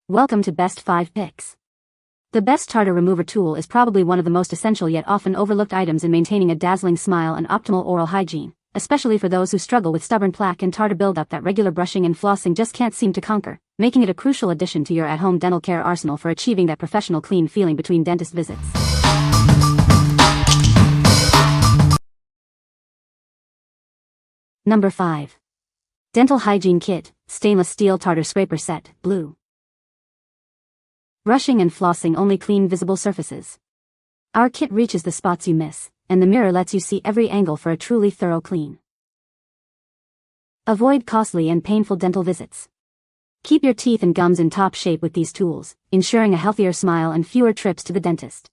Welcome to Best 5 Picks. The Best Tartar Remover Tool is probably one of the most essential yet often overlooked items in maintaining a dazzling smile and optimal oral hygiene, especially for those who struggle with stubborn plaque and tartar buildup that regular brushing and flossing just can't seem to conquer, making it a crucial addition to your at-home dental care arsenal for achieving that professional clean feeling between dentist visits. Number 5. Dental Hygiene Kit, Stainless Steel Tartar Scraper Set, Blue. Brushing and flossing only clean visible surfaces. Our kit reaches the spots you miss, and the mirror lets you see every angle for a truly thorough clean. Avoid costly and painful dental visits. Keep your teeth and gums in top shape with these tools, ensuring a healthier smile and fewer trips to the dentist.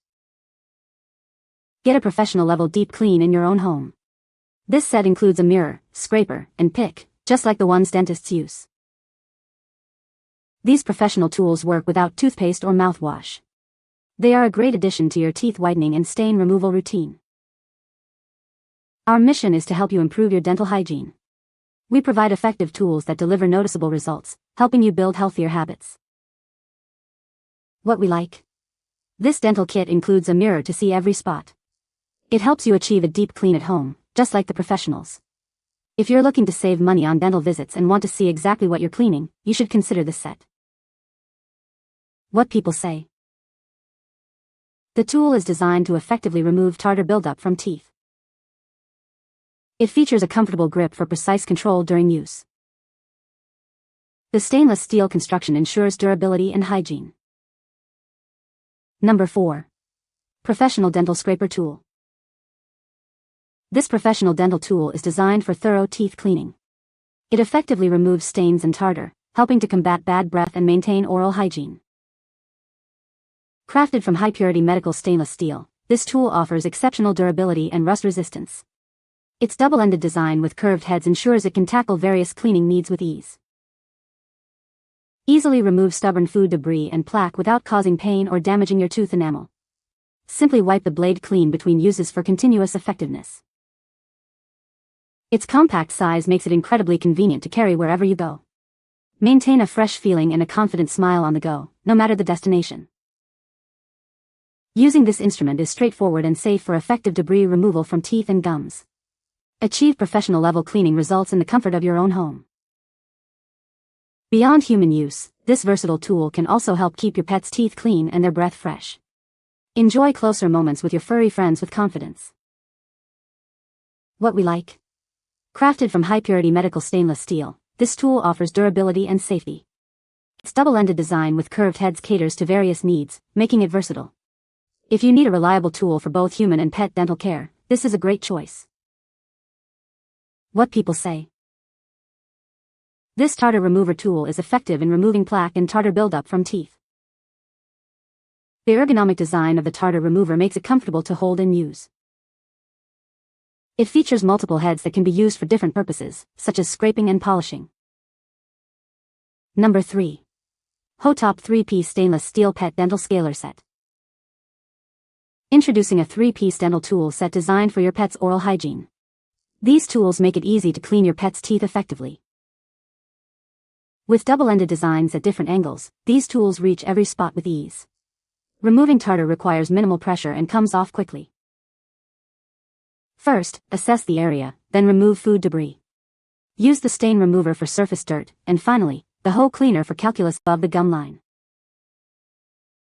Get a professional-level deep clean in your own home. This set includes a mirror, scraper, and pick, just like the ones dentists use. These professional tools work without toothpaste or mouthwash. They are a great addition to your teeth whitening and stain removal routine. Our mission is to help you improve your dental hygiene. We provide effective tools that deliver noticeable results, helping you build healthier habits. What we like. This dental kit includes a mirror to see every spot. It helps you achieve a deep clean at home, just like the professionals. If you're looking to save money on dental visits and want to see exactly what you're cleaning, you should consider this set. What people say. The tool is designed to effectively remove tartar buildup from teeth. It features a comfortable grip for precise control during use. The stainless steel construction ensures durability and hygiene. Number 4. Professional Dental Scraper Tool. This professional dental tool is designed for thorough teeth cleaning. It effectively removes stains and tartar, helping to combat bad breath and maintain oral hygiene. Crafted from high-purity medical stainless steel, this tool offers exceptional durability and rust resistance. Its double-ended design with curved heads ensures it can tackle various cleaning needs with ease. Easily remove stubborn food debris and plaque without causing pain or damaging your tooth enamel. Simply wipe the blade clean between uses for continuous effectiveness. Its compact size makes it incredibly convenient to carry wherever you go. Maintain a fresh feeling and a confident smile on the go, no matter the destination. Using this instrument is straightforward and safe for effective debris removal from teeth and gums. Achieve professional-level cleaning results in the comfort of your own home. Beyond human use, this versatile tool can also help keep your pet's teeth clean and their breath fresh. Enjoy closer moments with your furry friends with confidence. What we like. Crafted from high-purity medical stainless steel, this tool offers durability and safety. Its double-ended design with curved heads caters to various needs, making it versatile. If you need a reliable tool for both human and pet dental care, this is a great choice. What people say. This tartar remover tool is effective in removing plaque and tartar buildup from teeth. The ergonomic design of the tartar remover makes it comfortable to hold and use. It features multiple heads that can be used for different purposes, such as scraping and polishing. Number 3. Hotop 3-piece Stainless Steel Pet Dental Scaler Set. Introducing a 3-piece dental tool set designed for your pet's oral hygiene. These tools make it easy to clean your pet's teeth effectively. With double-ended designs at different angles, these tools reach every spot with ease. Removing tartar requires minimal pressure and comes off quickly. First, assess the area, then remove food debris. Use the stain remover for surface dirt, and finally, the hole cleaner for calculus above the gum line.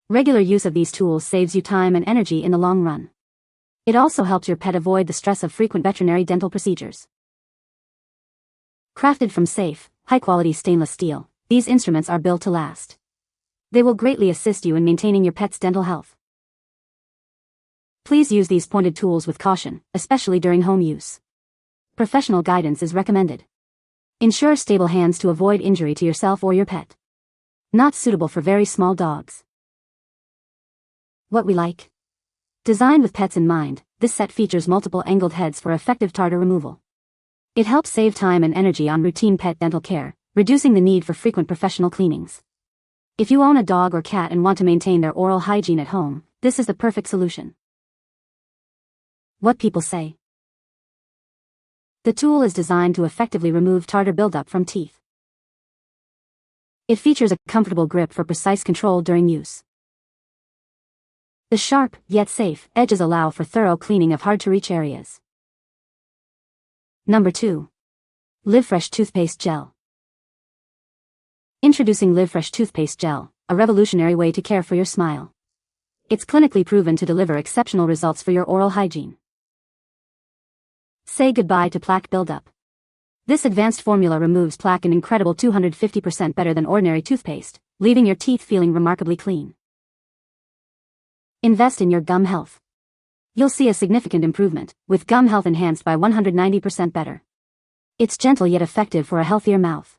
Regular use of these tools saves you time and energy in the long run. It also helps your pet avoid the stress of frequent veterinary dental procedures. Crafted from safe, high-quality stainless steel, these instruments are built to last. They will greatly assist you in maintaining your pet's dental health. Please use these pointed tools with caution, especially during home use. Professional guidance is recommended. Ensure stable hands to avoid injury to yourself or your pet. Not suitable for very small dogs. What we like. Designed with pets in mind, this set features multiple angled heads for effective tartar removal. It helps save time and energy on routine pet dental care, reducing the need for frequent professional cleanings. If you own a dog or cat and want to maintain their oral hygiene at home, this is the perfect solution. What people say. The tool is designed to effectively remove tartar buildup from teeth. It features a comfortable grip for precise control during use. The sharp, yet safe, edges allow for thorough cleaning of hard-to-reach areas. Number 2. LIVFRESH Toothpaste Gel. Introducing LIVFRESH Toothpaste Gel, a revolutionary way to care for your smile. It's clinically proven to deliver exceptional results for your oral hygiene. Say goodbye to plaque buildup. This advanced formula removes plaque an incredible 250% better than ordinary toothpaste, leaving your teeth feeling remarkably clean. Invest in your gum health. You'll see a significant improvement, with gum health enhanced by 190% better. It's gentle yet effective for a healthier mouth.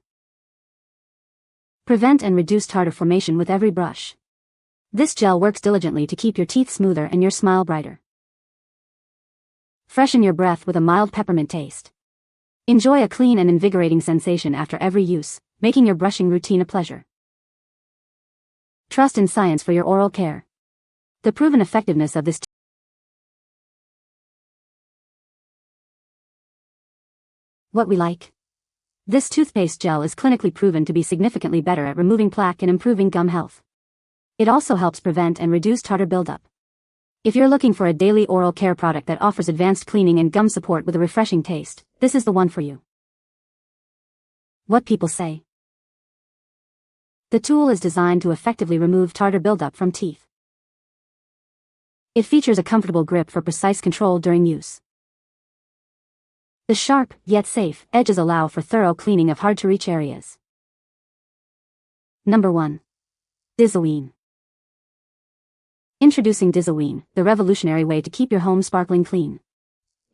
Prevent and reduce tartar formation with every brush. This gel works diligently to keep your teeth smoother and your smile brighter. Freshen your breath with a mild peppermint taste. Enjoy a clean and invigorating sensation after every use, making your brushing routine a pleasure. Trust in science for your oral care. The proven effectiveness of this What we like. This toothpaste gel is clinically proven to be significantly better at removing plaque and improving gum health. It also helps prevent and reduce tartar buildup. If you're looking for a daily oral care product that offers advanced cleaning and gum support with a refreshing taste, this is the one for you. What people say. The tool is designed to effectively remove tartar buildup from teeth. It features a comfortable grip for precise control during use. The sharp, yet safe, edges allow for thorough cleaning of hard-to-reach areas. Number 1. DISIWENE. Introducing DISIWENE, the revolutionary way to keep your home sparkling clean.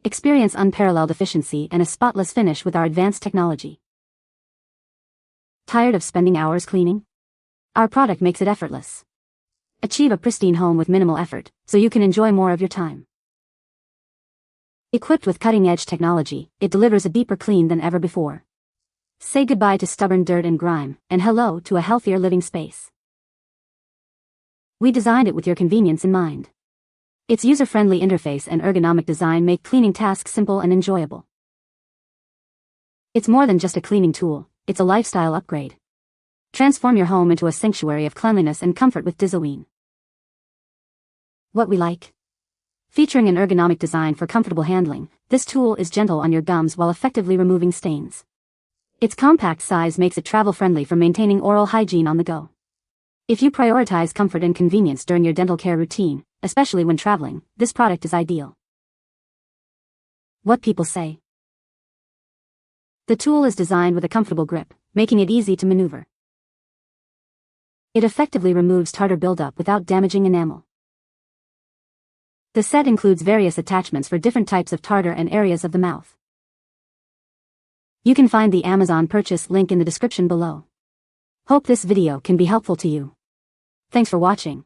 Experience unparalleled efficiency and a spotless finish with our advanced technology. Tired of spending hours cleaning? Our product makes it effortless. Achieve a pristine home with minimal effort, so you can enjoy more of your time. Equipped with cutting-edge technology, it delivers a deeper clean than ever before. Say goodbye to stubborn dirt and grime, and hello to a healthier living space. We designed it with your convenience in mind. Its user-friendly interface and ergonomic design make cleaning tasks simple and enjoyable. It's more than just a cleaning tool, it's a lifestyle upgrade. Transform your home into a sanctuary of cleanliness and comfort with DISIWENE. What we like. Featuring an ergonomic design for comfortable handling, this tool is gentle on your gums while effectively removing stains. Its compact size makes it travel-friendly for maintaining oral hygiene on the go. If you prioritize comfort and convenience during your dental care routine, especially when traveling, this product is ideal. What people say. The tool is designed with a comfortable grip, making it easy to maneuver. It effectively removes tartar buildup without damaging enamel. The set includes various attachments for different types of tartar and areas of the mouth. You can find the Amazon purchase link in the description below. Hope this video can be helpful to you. Thanks for watching.